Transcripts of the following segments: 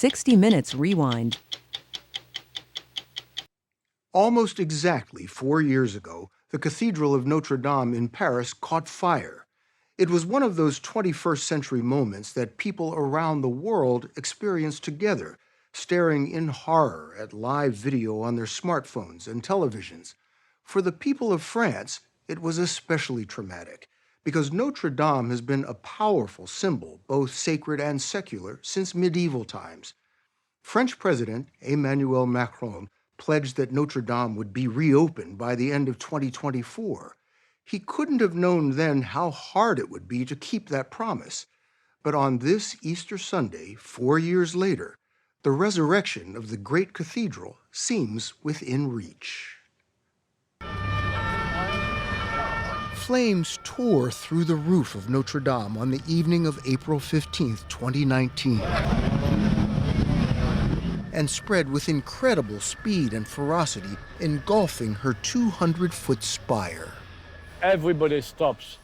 60 Minutes Rewind. Almost exactly 4 years ago, the Cathedral of Notre Dame in Paris caught fire. It was one of those 21st century moments that people around the world experienced together, staring in horror at live video on their smartphones and televisions. For the people of France, it was especially traumatic, because Notre Dame has been a powerful symbol, both sacred and secular, since medieval times. French President Emmanuel Macron pledged that Notre Dame would be reopened by the end of 2024. He couldn't have known then how hard it would be to keep that promise. But on this Easter Sunday, 4 years later, the resurrection of the great cathedral seems within reach. Flames tore through the roof of Notre Dame on the evening of April 15, 2019. And spread with incredible speed and ferocity, engulfing her 200-foot spire. Everybody stops.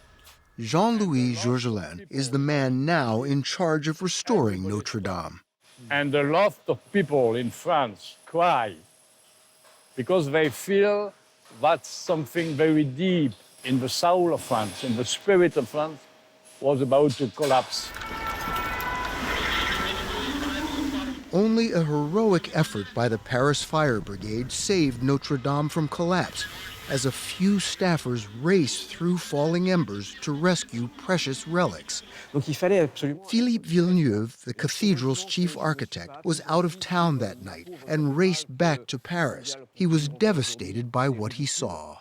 Jean-Louis Georgelin is the man now in charge of restoring Notre Dame. And a lot of people in France cry because they feel that something very deep in the soul of France, in the spirit of France, was about to collapse. Only a heroic effort by the Paris Fire Brigade saved Notre Dame from collapse, as a few staffers raced through falling embers to rescue precious relics. Philippe Villeneuve, the cathedral's chief architect, was out of town that night and raced back to Paris. He was devastated by what he saw.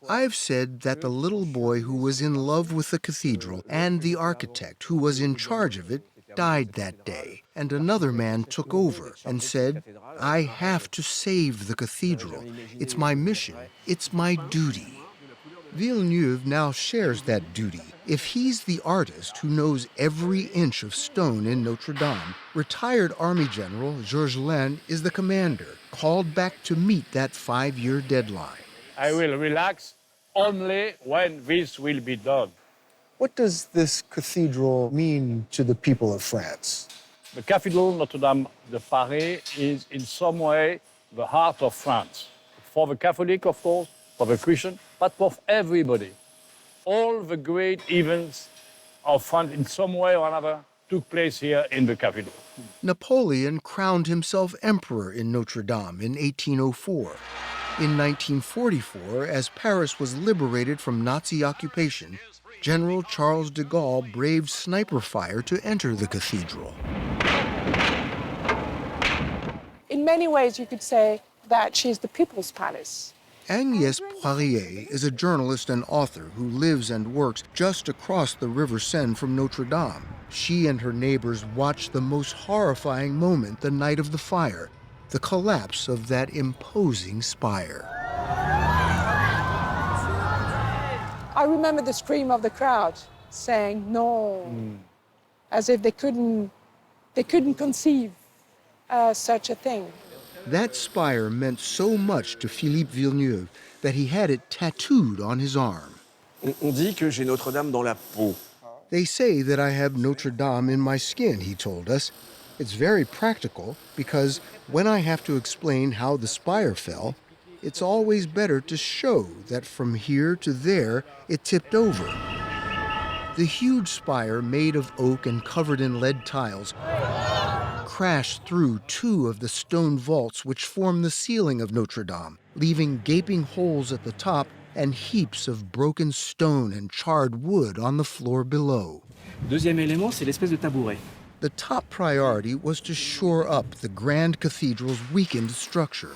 I've said that the little boy who was in love with the cathedral and the architect who was in charge of it died that day, and another man took over and said, "I have to save the cathedral. It's my mission. It's my duty." Villeneuve now shares that duty. If he's the artist who knows every inch of stone in Notre Dame, retired Army General Georgelin is the commander, called back to meet that 5-year deadline. I will relax only when this will be done. What does this cathedral mean to the people of France? The Cathedral Notre Dame de Paris is in some way the heart of France. For the Catholic, of course, for the Christian, but for everybody. All the great events of France in some way or another took place here in the cathedral. Napoleon crowned himself emperor in Notre Dame in 1804. In 1944, as Paris was liberated from Nazi occupation, General Charles de Gaulle braved sniper fire to enter the cathedral. In many ways, you could say that she's the People's Palace. Agnès Poirier is a journalist and author who lives and works just across the River Seine from Notre Dame. She and her neighbors watched the most horrifying moment the night of the fire, the collapse of that imposing spire. I remember the scream of the crowd saying no, as if they couldn't conceive such a thing. That spire meant so much to Philippe Villeneuve that he had it tattooed on his arm. On dit que j'ai Notre Dame dans la peau. They say that I have Notre Dame in my skin, he told us. It's very practical because when I have to explain how the spire fell, it's always better to show that from here to there it tipped over. The huge spire, made of oak and covered in lead tiles, crashed through 2 of the stone vaults which form the ceiling of Notre Dame, leaving gaping holes at the top and heaps of broken stone and charred wood on the floor below. Deuxième élément, c'est l'espèce de tabouret. The top priority was to shore up the grand cathedral's weakened structure.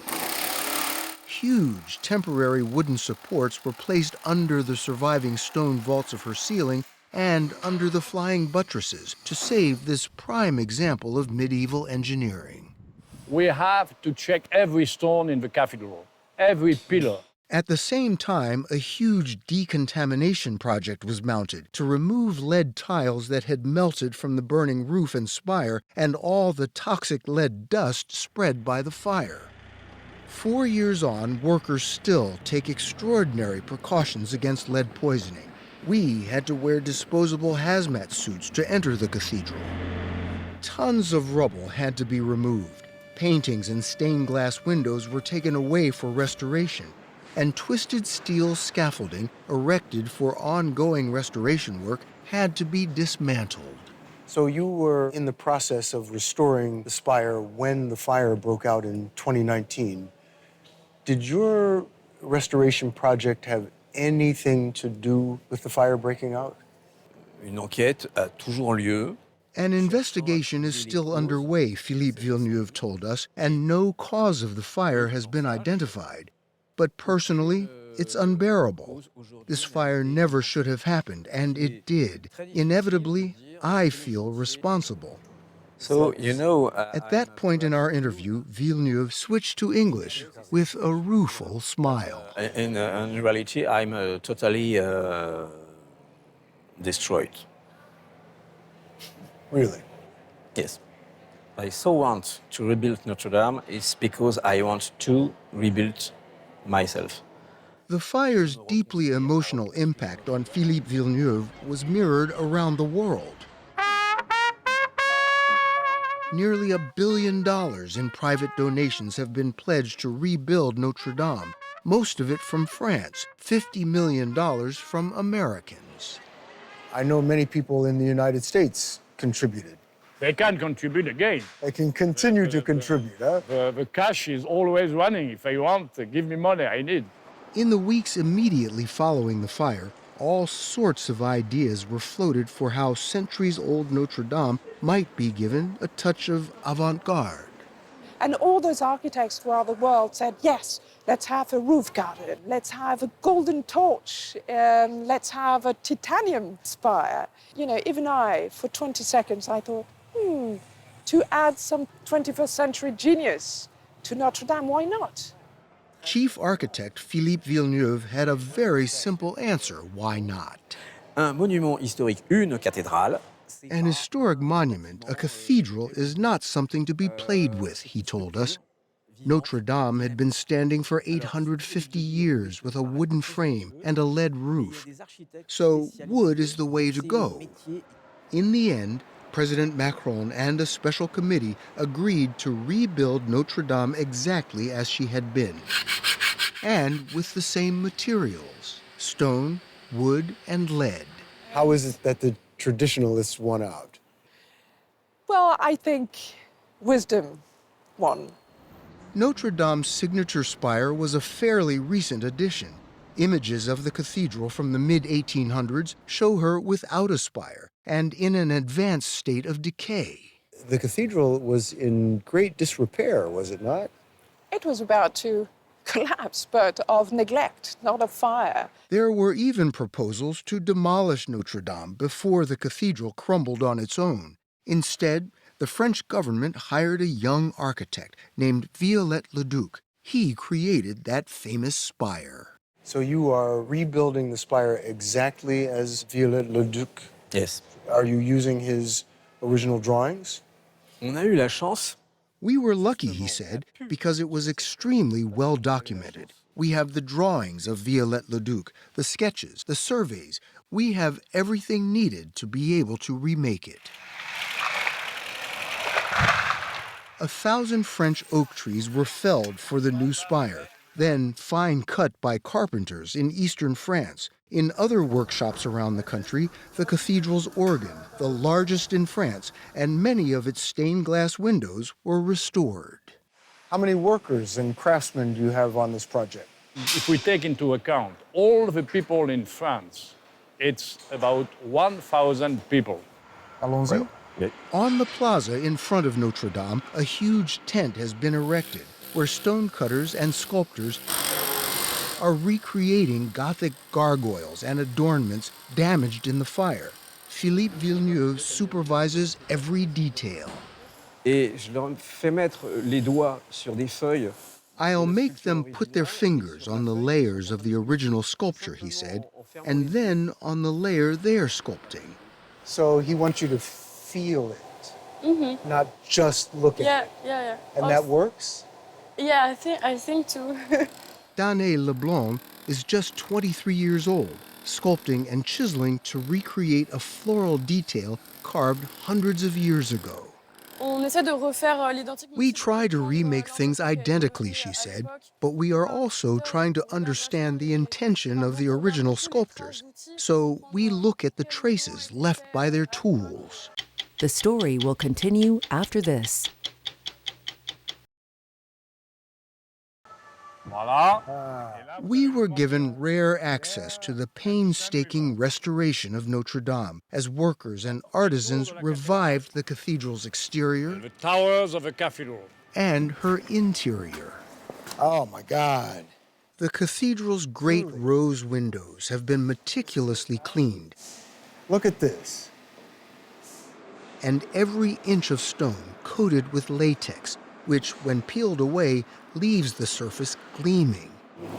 Huge temporary wooden supports were placed under the surviving stone vaults of her ceiling and under the flying buttresses to save this prime example of medieval engineering. We have to check every stone in the cathedral, every pillar. At the same time, a huge decontamination project was mounted to remove lead tiles that had melted from the burning roof and spire and all the toxic lead dust spread by the fire. 4 years on, workers still take extraordinary precautions against lead poisoning. We had to wear disposable hazmat suits to enter the cathedral. Tons of rubble had to be removed. Paintings and stained glass windows were taken away for restoration, and twisted steel scaffolding erected for ongoing restoration work had to be dismantled. So you were in the process of restoring the spire when the fire broke out in 2019. Did your restoration project have anything to do with the fire breaking out? Une enquête a toujours lieu. An investigation is still underway, Philippe Villeneuve told us, and no cause of the fire has been identified. But personally, it's unbearable. This fire never should have happened, and it did. Inevitably, I feel responsible. So, you know... At that point in our interview, Villeneuve switched to English with a rueful smile. In reality, I'm totally destroyed. Really? Yes. I so want to rebuild Notre Dame is because I want to rebuild myself. The fire's deeply emotional impact on Philippe Villeneuve was mirrored around the world. Nearly $1 billion in private donations have been pledged to rebuild Notre Dame, most of it from France, $50 million from Americans. I know many people in the United States contributed. They can contribute again. They can continue to contribute, huh? The cash is always running. If I want, give me money, I need. In the weeks immediately following the fire, all sorts of ideas were floated for how centuries-old Notre Dame might be given a touch of avant-garde. And all those architects throughout the world said, yes, let's have a roof garden, let's have a golden torch, let's have a titanium spire. You know, even I, for 20 seconds, I thought, to add some 21st century genius to Notre Dame, why not? Chief architect Philippe Villeneuve had a very simple answer, why not? Un monument historique, une cathédrale. An historic monument, a cathedral, is not something to be played with, he told us. Notre Dame had been standing for 850 years with a wooden frame and a lead roof. So wood is the way to go. In the end, President Macron and a special committee agreed to rebuild Notre Dame exactly as she had been, and with the same materials: stone, wood, and lead. How is it that the traditionalists won out? Well, I think wisdom won. Notre Dame's signature spire was a fairly recent addition. Images of the cathedral from the mid-1800s show her without a spire and in an advanced state of decay. The cathedral was in great disrepair, was it not? It was about to collapse, but of neglect, not of fire. There were even proposals to demolish Notre Dame before the cathedral crumbled on its own. Instead, the French government hired a young architect named Viollet-le-Duc. He created that famous spire. So you are rebuilding the spire exactly as Viollet-le-Duc? Yes. Are you using his original drawings? On a eu la chance. We were lucky, he said, because it was extremely well documented. We have the drawings of Viollet-le-Duc, the sketches, the surveys. We have everything needed to be able to remake it. 1,000 French oak trees were felled for the new spire, then fine cut by carpenters in eastern France. In other workshops around the country, the cathedral's organ, the largest in France, and many of its stained glass windows were restored. How many workers and craftsmen do you have on this project? If we take into account all the people in France, it's about 1,000 people. Allons-y. On the plaza in front of Notre Dame, a huge tent has been erected where stonecutters and sculptors are recreating Gothic gargoyles and adornments damaged in the fire. Philippe Villeneuve supervises every detail. Et je leur fais mettre les doigts sur des feuilles. I'll make them put their fingers on the layers of the original sculpture, he said, and then on the layer they're sculpting. So he wants you to feel it, not just look at it. Yeah. And that works? Yeah, I think too. Danae Leblanc is just 23 years old, sculpting and chiseling to recreate a floral detail carved hundreds of years ago. On essaie de refaire l'identique. We try to remake things identically, she said, but we are also trying to understand the intention of the original sculptors. So we look at the traces left by their tools. The story will continue after this. Voilà. We were given rare access to the painstaking restoration of Notre Dame as workers and artisans revived the cathedral's exterior The towers of a cathedral. and her interior. Oh my God. The cathedral's great rose windows have been meticulously cleaned, Look at this. and every inch of stone coated with latex, which, when peeled away, leaves the surface gleaming.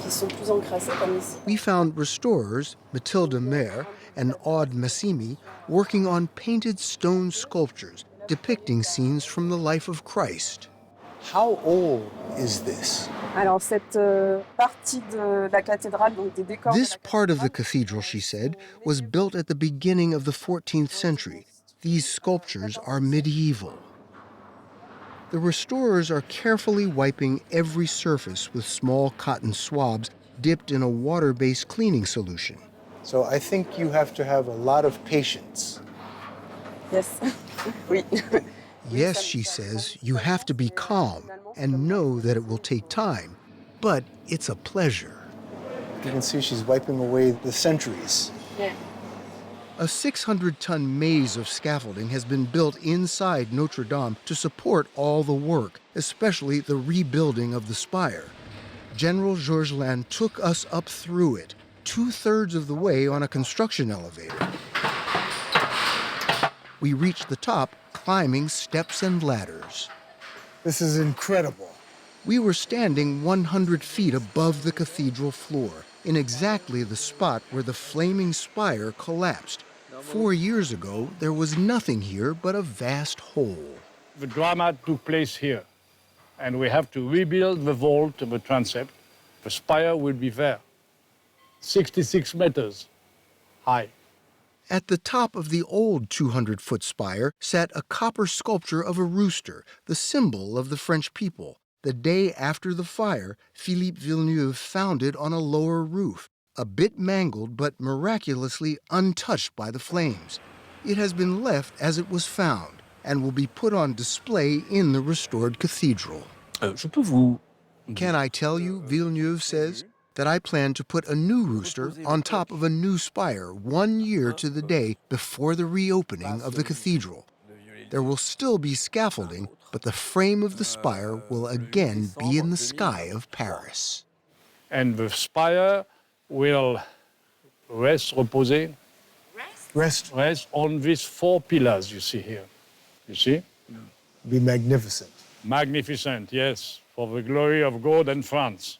Qui sont plus encrassés comme ici. We found restorers, Mathilde Maire and Aude Massimi, working on painted stone sculptures depicting scenes from the life of Christ. How old is this? Alors cette partie de la cathédrale, donc des décors. This part of the cathedral, she said, was built at the beginning of the 14th century. These sculptures are medieval. The restorers are carefully wiping every surface with small cotton swabs dipped in a water-based cleaning solution. So I think you have to have a lot of patience. Yes. Oui. Yes, she says, you have to be calm and know that it will take time, but it's a pleasure. You can see she's wiping away the centuries. Yeah. A 600-ton maze of scaffolding has been built inside Notre Dame to support all the work, especially the rebuilding of the spire. General Georgelin took us up through it, 2/3 of the way on a construction elevator. We reached the top, climbing steps and ladders. This is incredible. We were standing 100 feet above the cathedral floor, in exactly the spot where the flaming spire collapsed. 4 years ago, there was nothing here but a vast hole. The drama took place here, and we have to rebuild the vault of the transept. The spire will be there, 66 meters high. At the top of the old 200-foot spire sat a copper sculpture of a rooster, the symbol of the French people. The day after the fire, Philippe Villeneuve found it on a lower roof, a bit mangled but miraculously untouched by the flames. It has been left as it was found and will be put on display in the restored cathedral. Je peux vous... Can I tell you, Villeneuve says, that I plan to put a new rooster on top of a new spire 1 year to the day before the reopening of the cathedral. There will still be scaffolding, but the frame of the spire will again be in the sky of Paris. And the spire will reposer Rest on these 4 pillars you see here. You see? be magnificent. Magnificent, yes, for the glory of God and France.